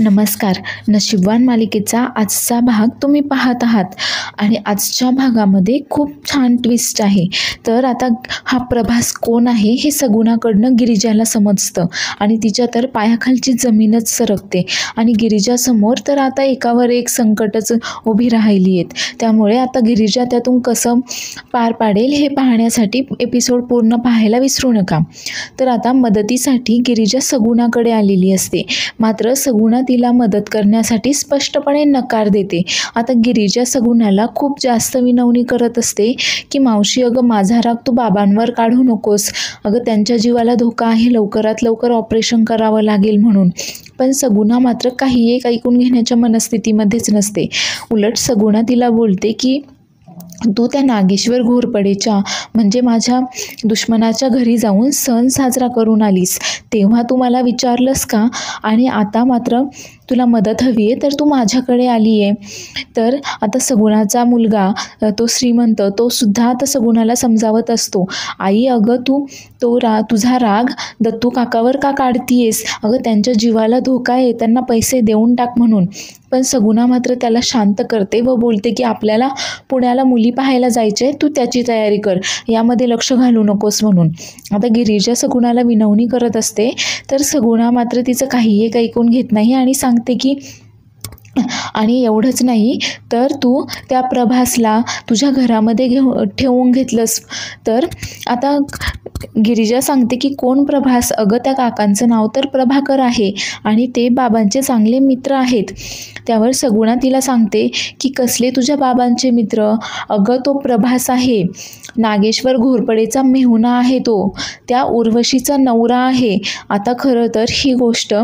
नमस्कार. नशीबवान मालिकेचा आजचा भाग तुम्ही पाहत आहात आणि आजच्या भागामध्ये खूप छान ट्विस्ट आहे. तर आता हा प्रभास कोण आहे हे सगुणाकडनं गिरिजाला समजतं आणि तिच्या तर पायाखालची जमीनच सरकते आणि गिरिजासमोर तर आता एकावर एक संकटच उभी राहिली आहेत. त्यामुळे आता गिरिजा त्यातून कसं पार पाडेल हे पाहण्यासाठी एपिसोड पूर्ण पाहायला विसरू नका. तर आता मदतीसाठी गिरिजा सगुणाकडे आलेली असते, मात्र सगुणा तिला मदत करण्यासाठी स्पष्टपणे नकार देते. आता गिरिजा सगुणाला खूप जास्त विनवणी करत असते की मावशी, अगं माझा राग तू बाबांवर काढू नकोस, अगं त्यांच्या जीवाला धोका आहे, लवकरात लवकर ऑपरेशन करावं लागेल म्हणून. पण सगुणा मात्र काही एक ऐकून घेण्याच्या मनस्थितीमध्येच नसते. उलट सगुणा तिला बोलते की तू त्या नागेश्वर घोरपडेच्या म्हणजे माझ्या दुश्मनाच्या घरी जाऊन सण साजरा करून आलीस, तेव्हा तू मला विचारलंस का? आणि आता मात्र तुला मदत हवी आहे तर तू माझ्याकडे आली आहे. तर आता सगुणाचा मुलगा तो श्रीमंत तो सुद्धा आता सगुणाला समजावत असतो, आई अगं तू तुझा राग दत्तू काकावर का काढतीयेस? अगं त्यांच्या जीवाला धोका आहे, त्यांना पैसे देऊन टाक म्हणून. पण सगुणा मात्र त्याला शांत करते व बोलते की आपल्याला पुण्याला मुली पाहायला जायचे, तू त्याची तयारी कर, यामध्ये लक्ष घालू नकोस म्हणून. आता गिरिजा सगुणाला विनवणी करत असते तर सगुणा मात्र तिचं काही एक ऐकून घेत नाही आणि सांगते की आणि एवढंच नाही तर तू त्या प्रभासला तुझ्या घरामध्ये ठेवून घेतलंस. तर आता गिरिजा सांगते की कोण प्रभास? अगं त्या काकांचं नाव तर प्रभाकर आहे आणि ते बाबांचे चांगले मित्र आहेत. त्यावर सगुणा तिला सांगते की कसले तुझ्या बाबांचे मित्र? अगं तो प्रभास आहे, नागेश्वर घोरपडेचा मेहुणा आहे, तो त्या उर्वशीचा नवरा आहे. आता खरं तर ही गोष्ट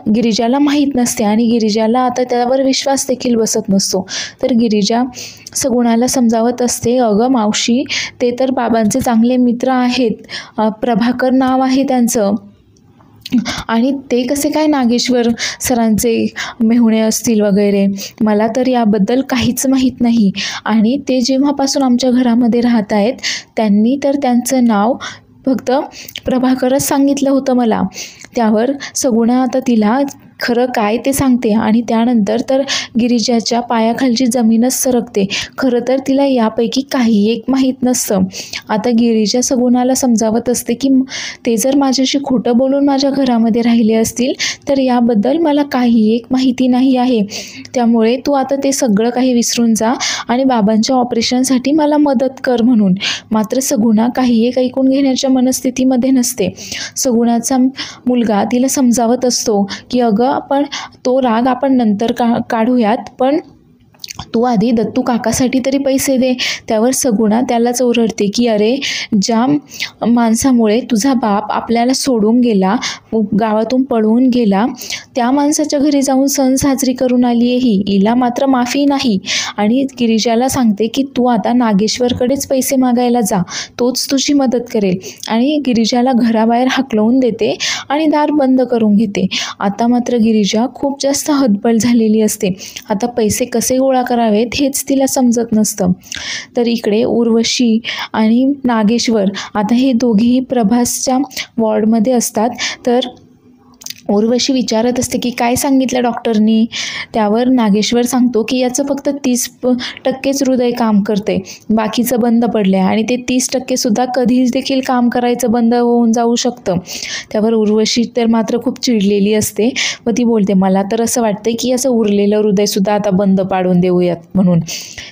गिरिजाला माहीत नसते आणि गिरिजाला आता त्यावर विश्वास देखील बसत नसतो. तर गिरिजा सगुणाला समजावत असते, अगं मावशी ते तर बाबांचे चांगले मित्र आहेत, प्रभाकर नाव आहे त्यांचं, आणि ते कसे काय नागेश्वर सरांचे मेहुणे असतील वगैरे, मला तर याबद्दल काहीच माहीत नाही. आणि ते जेव्हापासून आमच्या घरामध्ये राहत आहेत त्यांनी तर त्यांचं नाव फक्त प्रभाकरच सांगितलं होतं मला. त्यावर सगुणा आता तिला खरं काय ते सांगते आणि त्यानंतर तर गिरिजाच्या पायाखालची जमीनच सरकते. खरं तर तिला यापैकी काही एक माहीत नसतं. आता गिरिजा सगुणाला समजावत असते की ते जर माझ्याशी खोटं बोलून माझ्या घरामध्ये राहिले असतील तर याबद्दल मला काही एक माहिती नाही आहे, त्यामुळे तू आता ते सगळं काही विसरून जा आणि बाबांच्या ऑपरेशनसाठी मला मदत कर म्हणून. मात्र सगुणा काही एक ऐकून घेण्याच्या मनस्थितीमध्ये नसते. सगुणाचा मुलगा तिला समजावत असतो की अगं आपण तो राग आपण नंतर काढूयात, पण तू आधी दत्तू काकासाठी तरी पैसे दे. त्यावर सगुणा त्यालाच ओरडते की अरे ज्या माणसामुळे तुझा बाप आपल्याला सोडून गेला, गावातून पळून गेला, त्या माणसाच्या घरी जाऊन सण साजरी करून आली आहे ही, हिला मात्र माफी नाही. आणि गिरिजाला सांगते की तू आता नागेश्वरकडेच पैसे मागायला जा, तोच तुझी मदत करेल. आणि गिरिजाला घराबाहेर हाकलवून देते आणि दार बंद करून घेते. आता मात्र गिरिजा खूप जास्त हतबल झालेली असते. आता पैसे कसे गोळा करावेत हेच तिला समजत नसतं. तर इकडे उर्वशी आणि नागेश्वर आता हे दोघेही प्रभासच्या वॉर्डमध्ये असतात. तर उर्वशी विचारत असते की काय सांगितलं डॉक्टरनी? त्यावर नागेश्वर सांगतो की याचं फक्त 30% हृदय काम करते, बाकीचं बंद पडलं आहे आणि ते 30% सुद्धा कधीच देखील काम करायचं बंद होऊन जाऊ शकतं. त्यावर उर्वशी तर मात्र खूप चिडलेली असते व ती बोलते, मला तर असं वाटतं की याचं उरलेलं हृदयसुद्धा आता बंद पाडून देऊयात म्हणून.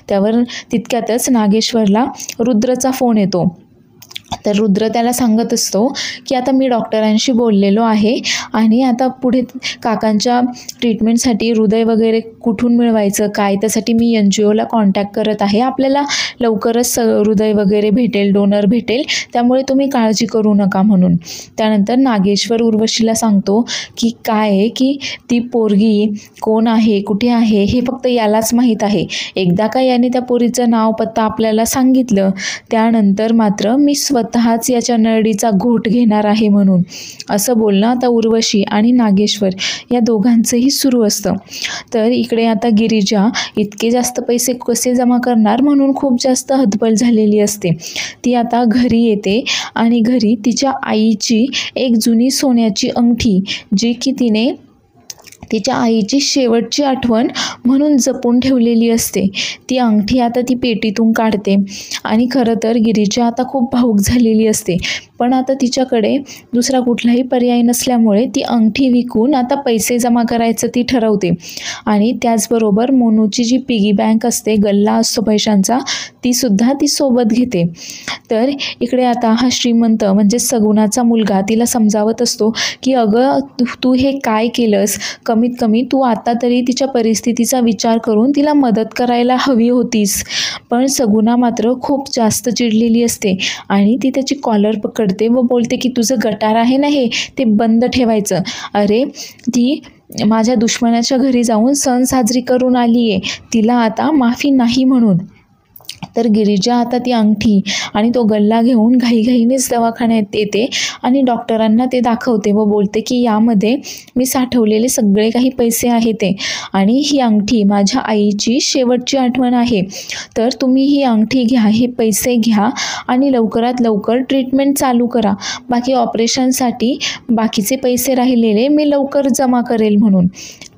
त्यावर तितक्यातच नागेश्वरला रुद्रचा फोन येतो. तर रुद्र त्याला सांगत असतो की आता मी डॉक्टरांशी बोललेलो आहे आणि आता पुढे काकांच्या ट्रीटमेंटसाठी हृदय वगैरे कुठून मिळवायचं काय, त्यासाठी मी NGOला कॉन्टॅक्ट करत आहे, आपल्याला लवकरच हृदय वगैरे भेटेल, डोनर भेटेल, त्यामुळे तुम्ही काळजी करू नका म्हणून. त्यानंतर नागेश्वर उर्वशीला सांगतो की काय आहे की ती पोरगी कोण आहे, कुठे आहे हे फक्त यालाच माहीत आहे. एकदा का याने त्या पोरीचं नाव पत्ता आपल्याला सांगितलं त्यानंतर मात्र मी स्वतः स्वतःच याच्या नरडीचा घोट घेणार आहे म्हणून, असं बोलणं आता उर्वशी आणि नागेश्वर या दोघांचंही सुरू असतं. तर इकडे आता गिरिजा इतके जास्त पैसे कसे जमा करणार म्हणून खूप जास्त हतबल झालेली असते. ती आता घरी येते आणि घरी तिच्या आईची एक जुनी सोन्याची अंगठी, जी की तिने तिच्या आईची शेवटची आठवण म्हणून जपून ठेवलेली असते, ती अंगठी आता ती पेटीतून काढते. आणि खरं तर गिरिजा आता खूप भावूक झालेली असते, पण आता तिच्याकडे दुसरा कुठलाही पर्याय नसल्यामुळे ती अंगठी विकून आता पैसे जमा करायचं ती ठरवते. आणि त्याचबरोबर मोनूची जी पिगी बँक असते, गल्ला असतो पैशांचा, तीसुद्धा ती सोबत घेते. तर इकडे आता हा श्रीमंत म्हणजे सगुणाचा मुलगा तिला समजावत असतो की अगं तू हे काय केलंस, कमीत कमी तू आता तरी तिच्या परिस्थितीचा विचार करून तिला मदत करायला हवी होतीस. पण सगुणा मात्र खूप जास्त चिडलेली असते आणि ती त्याची कॉलर पकडते व बोलते की तुझं गटार आहे ना हे, ते बंद ठेवायचं. अरे ती माझ्या दुश्मनाच्या घरी जाऊन सण साजरी करून आली आहे, तिला आता माफी नाही म्हणून. तर गिरिजा आता ती अंगठी आणि तो गल्ला घेऊन घाईघाईनेच दवाखान्यात येते आणि डॉक्टरांना ते दाखवते व बोलते की यामध्ये मी साठवलेले सगळे काही पैसे आहेत ते, आणि ही अंगठी माझ्या आईची शेवटची आठवण आहे. तर तुम्ही ही अंगठी घ्या, हे पैसे घ्या आणि लवकरात लवकर ट्रीटमेंट चालू करा. बाकी ऑपरेशनसाठी बाकीचे पैसे राहिलेले मी लवकर जमा करेल म्हणून.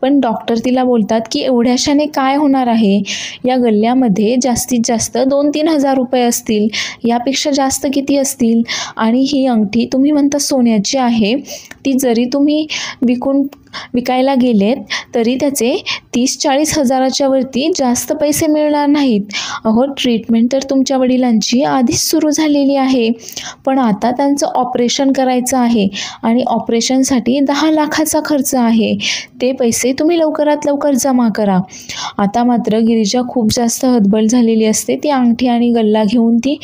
पण डॉक्टर तिला बोलतात की एवढ्याशाने काय होणार आहे, या गल्ल्यामध्ये जास्तीत जास्त 2-3 हजार रुपये असतील, यापेक्षा जास्त किती असतील. आणि ही अंगठी तुम्ही म्हणता सोन्याची आहे, ती जरी तुम्ही विकायला गेलेत तरी त्याचे 30-40 हजाराच्या वरती जास्त पैसे मिळणार नाहीत. अहो ट्रीटमेंट तर तुमच्या वडिलांची आधीच सुरू झालेली आहे, पण आता त्यांचं ऑपरेशन करायचं आहे आणि ऑपरेशनसाठी 10 लाखाचा खर्च आहे. ते पैसे तुम्ही लवकरात लवकर जमा करा. आता मात्र गिरिजा खूप जास्त हतबल झालेली असते. ती अंगठी आणि गल्ला घेऊन ती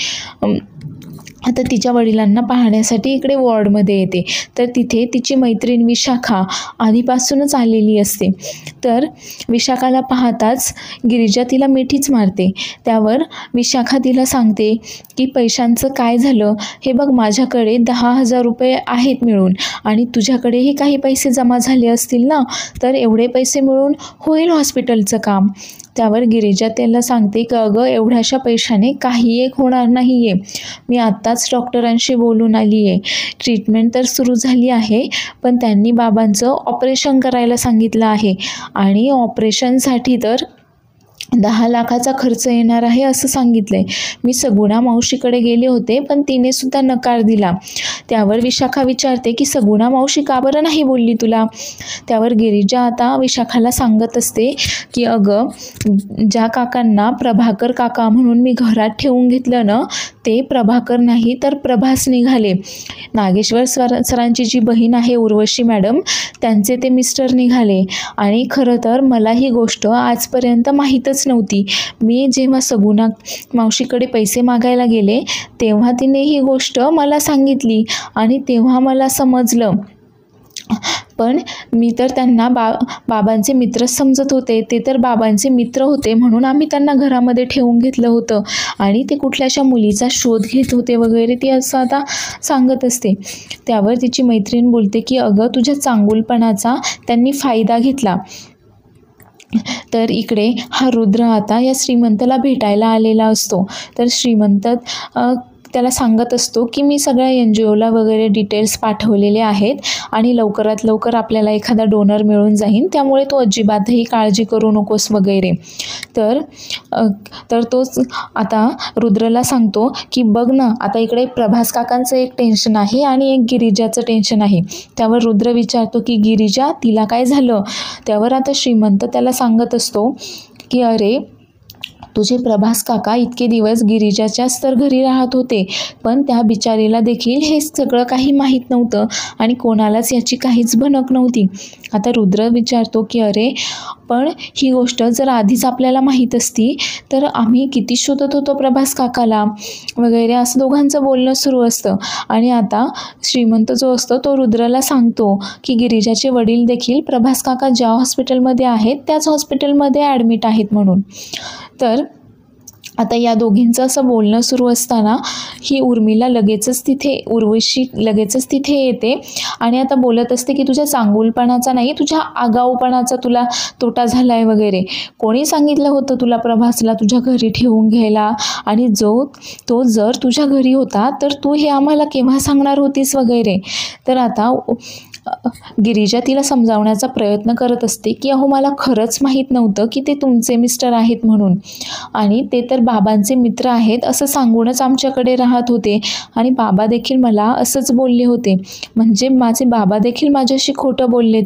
आता तिच्या वडिलांना पाहण्यासाठी इकडे वॉर्डमध्ये येते. तर तिथे तिची मैत्रीण विशाखा आधीपासूनच आलेली असते. तर विशाखाला पाहताच गिरिजा तिला मिठीच मारते. त्यावर विशाखा तिला सांगते की पैशांचं काय झालं हे बघ, माझ्याकडे 10,000 रुपये आहेत मिळून, आणि तुझ्याकडेही काही पैसे जमा झाले असतील ना, तर एवढे पैसे मिळून होईल हॉस्पिटलचं काम. त्यावर गिरिजा त्याला सांगते की अगं एवढ्याशा पैशाने काही एक होणार नाही आहे, मी आत्ताच डॉक्टरांशी बोलून आली आहे. ट्रीटमेंट तर सुरू झाली आहे, पण त्यांनी बाबांचं ऑपरेशन करायला सांगितलं आहे आणि ऑपरेशनसाठी तर 10 लाखाचा खर्च येणार आहे असं सांगितलंय. मी सगुणा मावशीकडे गेले होते, पण तिने सुद्धा नकार दिला. त्यावर विशाखा विचारते की सगुणा मावशी का बरं नाही बोलली तुला. त्यावर गिरिजा आता विशाखाला सांगत असते की अगं ज्या काकांना प्रभाकर काका म्हणून मी घरात ठेवून घेतलं ना, ते प्रभाकर नाही तर प्रभास निघाले. नागेश्वर सरांची जी बहीण आहे उर्वशी मॅडम, त्यांचे ते मिस्टर निघाले. आणि खरं तर मला ही गोष्ट आजपर्यंत माहीतच नव्हती. मी जेव्हा सगुणा मावशीकडे पैसे मागायला गेले तेव्हा तिने ही गोष्ट मला सांगितली आणि तेव्हा मला समजलं. पण मी तर त्यांना बाबांचे मित्र समजत होते. ते तर बाबांचे मित्र होते म्हणून आम्ही त्यांना घरामध्ये ठेवून घेतलं होतं आणि ते कुठल्याशा मुलीचा शोध घेत होते वगैरे, ती असं आता सांगत असते. त्यावर तिची मैत्रीण बोलते की अगं तुझ्या चांगुलपणाचा त्यांनी फायदा घेतला. तर इकडे हा रुद्र आता या श्रीमंतला भेटायला आलेला असतो. तर श्रीमंत त्याला सांगत असतो की मी सगळ्या NGOला वगैरे डिटेल्स पाठवलेले आहेत आणि लवकरात लवकर आपल्याला एखादा डोनर मिळून जाईल, त्यामुळे तू अजिबातही काळजी करू नकोस वगैरे. तर तोच आता रुद्रला सांगतो की बघ ना, आता इकडे प्रभास काकांचं एक टेन्शन आहे आणि एक गिरिजाचं टेन्शन आहे. त्यावर रुद्र विचारतो की गिरिजा तिला काय झालं. त्यावर आता श्रीमंत त्याला सांगत असतो की अरे तुझे प्रभास काका इतके दिवस गिरिजाच्याच तर घरी राहत होते, पण त्या बिचारीला देखील हे सगळं काही माहीत नव्हतं आणि कोणालाच याची काहीच भनक नव्हती. आता रुद्र विचारतो की अरे पण ही गोष्ट जर आधीच आपल्याला माहीत असती तर आम्ही किती शोधत होतो प्रभास काकाला वगैरे, असं दोघांचं बोलणं सुरू असतं. आणि आता श्रीमंत जो असतो तो रुद्रला सांगतो की गिरिजाचे वडील देखील प्रभास काका ज्या हॉस्पिटलमध्ये आहेत त्याच हॉस्पिटलमध्ये ॲडमिट आहेत म्हणून. तर आता या दोघींचं असं बोलणं सुरू असताना ही उर्मिला उर्वशी लगेचच तिथे येते आणि आता बोलत असते की तुझ्या चांगुलपणाचा नाही, तुझ्या आगाऊपणाचा तुला तोटा झाला आहे वगैरे. कोणी सांगितलं होतं तुला प्रभासला तुझ्या घरी ठेवून घ्यायला, आणि तो जर तुझ्या घरी होता तर तू हे आम्हाला केव्हा सांगणार होतीस वगैरे. तर आता गिरिजा तिला समजावण्याचा प्रयत्न करत असते की अहो मला खरंच माहीत नव्हतं की ते तुमचे मिस्टर आहेत म्हणून, आणि ते तर बाबांचे मित्र आहेत असं सांगूनच आमच्याकडे राहत होते, आणि बाबा देखील मला असंच बोलले होते, म्हणजे माझे बाबा देखील माझ्याशी खोटं बोलले.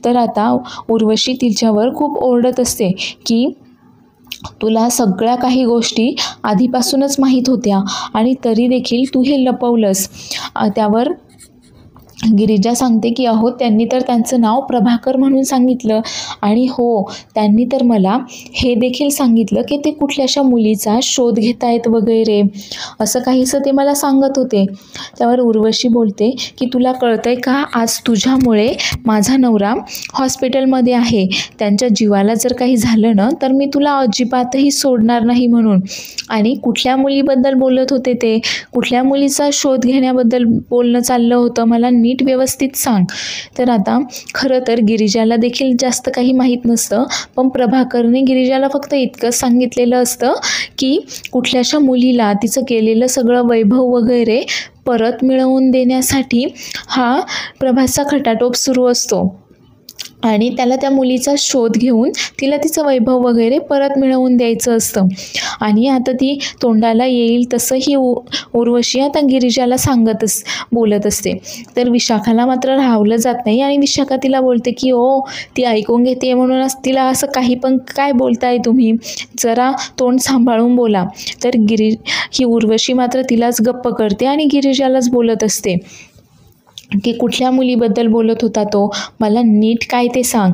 तर आता उर्वशी तिच्यावर खूप ओरडत असते की तुला सगळ्या काही गोष्टी आधीपासूनच माहीत होत्या आणि तरी देखील तू हे लपवलंस. त्यावर गिरिजा सांगते की अहो त्यांनी तर त्यांचं नाव प्रभाकर म्हणून सांगितलं, आणि हो त्यांनी तर मला हे देखील सांगितलं की ते कुठल्याशा मुलीचा शोध घेत आहेत वगैरे, असं काहीसं ते मला सांगत होते. त्यावर उर्वशी बोलते की तुला कळतंय का, आज तुझ्यामुळे माझा नवरा हॉस्पिटलमध्ये आहे, त्यांच्या जीवाला जर काही झालं ना तर मी तुला अजिबातही सोडणार नाही म्हणून. आणि कुठल्या मुलीबद्दल बोलत होते ते, कुठल्या मुलीचा शोध घेण्याबद्दल बोलणं चाललं होतं, मला नीट व्यवस्थित सांग. तर आता खरं तर गिरिजाला देखील जास्त काही माहीत नसतं, पण प्रभाकरने गिरिजाला फक्त इतकंच सांगितलेलं असतं की कुठल्याशा मुलीला तिचं केलेलं सगळं वैभव वगैरे परत मिळवून देण्यासाठी हा प्रभासचा खटाटोप सुरू असतो, आणि त्याला त्या मुलीचा शोध घेऊन तिला तिचं वैभव वगैरे परत मिळवून द्यायचं असतं. आणि आता ती तोंडाला येईल तसं ही उर्वशी आता गिरिजाला बोलत असते. तर विशाखाला मात्र राहवलं जात नाही, आणि विशाखा तिला बोलते की ओ ती ऐकून घेते म्हणूनच तिला असं काही पण काय बोलताय तुम्ही, जरा तोंड सांभाळून बोला. तर ही उर्वशी मात्र तिलाच गप्प करते आणि गिरिजालाच बोलत असते की कुठल्या मुलीबद्दल बोलत होता तो, मला नीट काय ते सांग,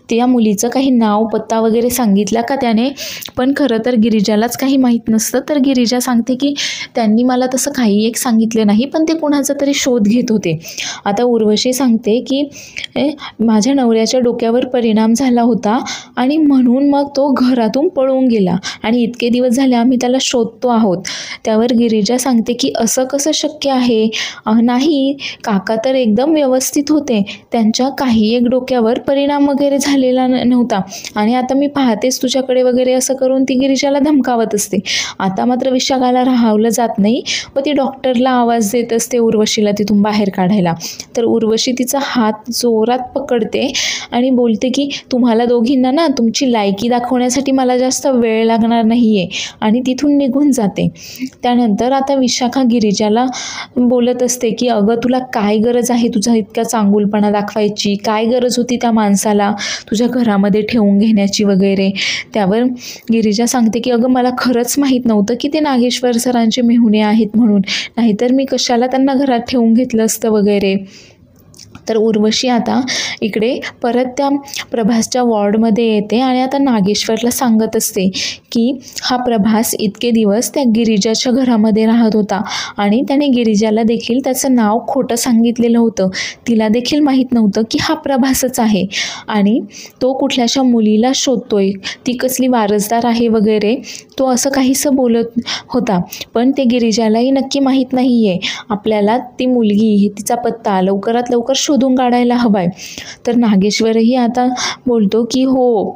त्या मुलीचं काही नाव पत्ता वगैरे सांगितला का त्याने. पण खरं तर गिरिजालाच काही माहीत नसतं. तर गिरिजा सांगते की त्यांनी मला तसं काही एक सांगितलं नाही, पण ते कुणाचा तरी शोध घेत होते. आता उर्वशी सांगते की माझ्या नवऱ्याच्या डोक्यावर परिणाम झाला होता आणि म्हणून मग तो घरातून पळून गेला, आणि इतके दिवस झाले आम्ही त्याला शोधतो आहोत. त्यावर गिरिजा सांगते की असं कसं शक्य आहे, नाही काका तर एकदम व्यवस्थित होते, त्यांच्या काही एक डोक्यावर परिणाम वगैरे झालेला नव्हता, आणि आता मी पाहतेच तुझ्याकडे वगैरे असं करून ती गिरिजाला धमकावत असते. आता मात्र विशाखाला राहावलं जात नाही व ती डॉक्टरला आवाज देत असते उर्वशीला तिथून बाहेर काढायला. तर उर्वशी तिचा हात जोरात पकडते आणि बोलते की तुम्हाला दोघींना ना तुमची लायकी दाखवण्यासाठी मला जास्त वेळ लागणार नाही आहे, आणि तिथून निघून जाते. त्यानंतर आता विशाखा गिरिजाला बोलत असते की अगं तुला काय गरज आहे तुझा इतका चांगुलपणा दाखवायची, काय गरज होती त्या माणसाला तुझ्या घरामध्ये ठेवून घेण्याची वगैरे. त्यावर गिरिजा सांगते की अगं मला खरंच माहीत नव्हतं की ते नागेश्वर सरांचे मेहुणे आहेत म्हणून, नाहीतर मी कशाला त्यांना घरात ठेवून घेतलं असतं वगैरे. तर उर्वशी आता इकडे परत त्या प्रभासच्या वॉर्डमध्ये येते आणि आता नागेश्वरला सांगत असते की हा प्रभास इतके दिवस त्या गिरिजाच्या घरामध्ये राहत होता आणि त्याने गिरिजाला देखील त्याचं नाव खोटं सांगितलेलं होतं. तिला देखील माहीत नव्हतं की हा प्रभासच आहे आणि तो कुठल्याशा मुलीला शोधतोय, ती कसली वारसदार आहे वगैरे, तो असं काहीसं बोलत होता. पण ते गिरिजालाही नक्की माहीत नाही आहे. आपल्याला ती मुलगी तिचा पत्ता लवकरात लवकर शोधून काढायला हवाय. तर नागेश्वरही आता बोलतो की हो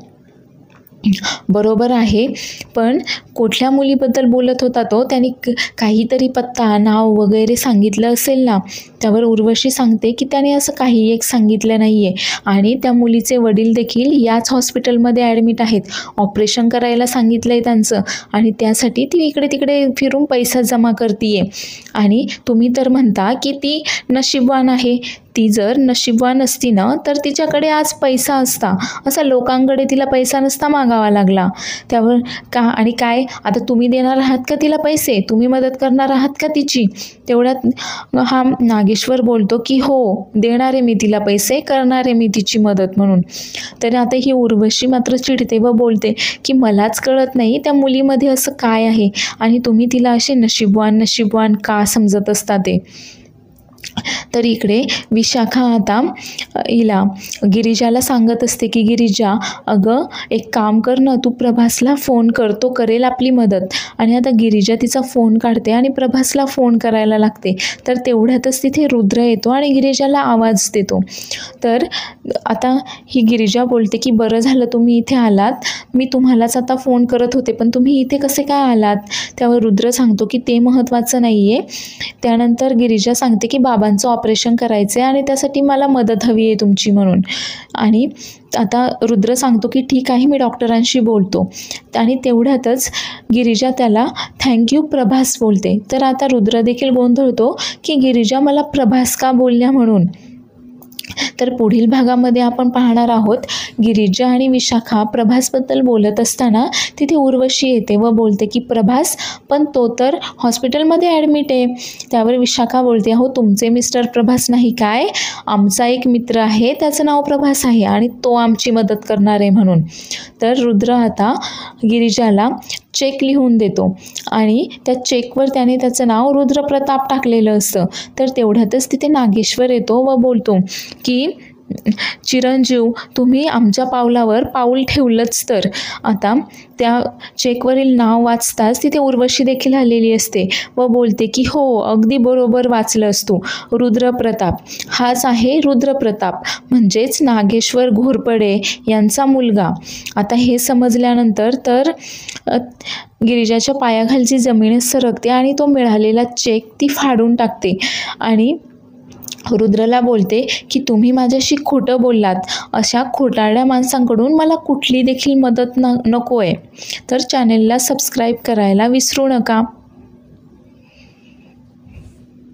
बरोबर आहे, पण कुठल्या मुलीबद्दल बोलत होता तो, त्यांनी काहीतरी पत्ता नाव वगैरे सांगितलं असेल ना. त्यावर उर्वशी सांगते की त्याने असं काही एक सांगितलं नाही आहे आणि त्या मुलीचे वडील देखील याच हॉस्पिटलमध्ये ॲडमिट आहेत. ऑपरेशन करायला सांगितलं आहे त्यांचं आणि त्यासाठी ती इकडे तिकडे फिरून पैसा जमा करते आहे. आणि तुम्ही तर म्हणता की ती नशीबवान आहे. ती जर नशीबवान असती ना तर तिच्याकडे आज पैसा असता, असा लोकांकडे तिला पैसा नसता मागावा लागला. त्यावर काय आता तुम्ही देणार आहात का तिला पैसे, तुम्ही मदत करणार आहात का तिची. तेवढ्यात हा नागेश्वर बोलतो की हो देणार आहे मी तिला पैसे, करणार आहे मी तिची मदत म्हणून. तर आता ही उर्वशी मात्र चिडते व बोलते की मलाच कळत नाही त्या मुलीमध्ये असं काय आहे आणि तुम्ही तिला असे नशीबवान का समजत असता ते. तर इकडे विशाखा आता हिला गिरिजाला सांगत असते की गिरिजा, अगं एक काम कर ना, तू प्रभासला फोन कर, तो करेल आपली मदत. आणि आता गिरिजा तिचा फोन काढते आणि प्रभासला फोन करायला लागते. तर तेवढ्यातच तिथे रुद्र येतो आणि गिरिजाला आवाज देतो. तर आता ही गिरिजा बोलते की बरं झालं तुम्ही इथे आलात, मी तुम्हालाच आता फोन करत होते, पण तुम्ही इथे कसे काय आलात? त्यावर रुद्र सांगतो की ते महत्त्वाचं नाही आहे. त्यानंतर गिरिजा सांगते की बाबांचं ऑपरेशन करायचं आहे आणि त्यासाठी मला मदत हवी आहे तुमची म्हणून. आणि आता रुद्र सांगतो की ठीक आहे, मी डॉक्टरांशी बोलतो. आणि तेवढ्यातच गिरिजा त्याला थँक्यू प्रभास बोलते. तर आता रुद्र देखील गोंधळतो की गिरिजा मला प्रभास का बोलल्या म्हणून. तर पुढील भागामध्ये आपण पाहणार आहोत गिरिजा आणि विशाखा प्रभासबद्दल बोलत असताना तिथे उर्वशी येते व बोलते की प्रभास, पण तो तर हॉस्पिटलमध्ये ॲडमिट आहे. त्यावर विशाखा बोलते, अहो तुमचे मिस्टर प्रभास नाही काय, आमचा एक मित्र आहे त्याचं नाव प्रभास आहे आणि तो आमची मदत करणार आहे म्हणून. तर रुद्र आता गिरिजाला चेक लिहून देतो आणि त्या चेकवर त्याने त्याचं नाव रुद्रप्रताप टाकलेलं असतं. तर तेवढ्यातच तिथे नागेश्वर येतो व बोलतो की चिरंजीव, तुम्ही आमच्या पावलावर पाऊल ठेवलंच तर. आता त्या चेकवरील नाव वाचताच तिथे उर्वशी देखील आलेली असते व बोलते की हो, अगदी बरोबर वाचलंस तू, रुद्रप्रताप हाच आहे रुद्रप्रताप, म्हणजेच नागेश्वर घोरपडे यांचा मुलगा. आता हे समजल्यानंतर तर गिरिजाच्या पायाखालची जमीनच सरकते आणि तो मिळालेला चेक ती फाडून टाकते आणि रुद्रला बोलते की तुम्ही माझ्याशी खोटं बोललात, अशा खोटारड्या माणसांकडून मला कुठली देखील मदत नको आहे. तर चॅनेलला सबस्क्राईब करायला विसरू नका.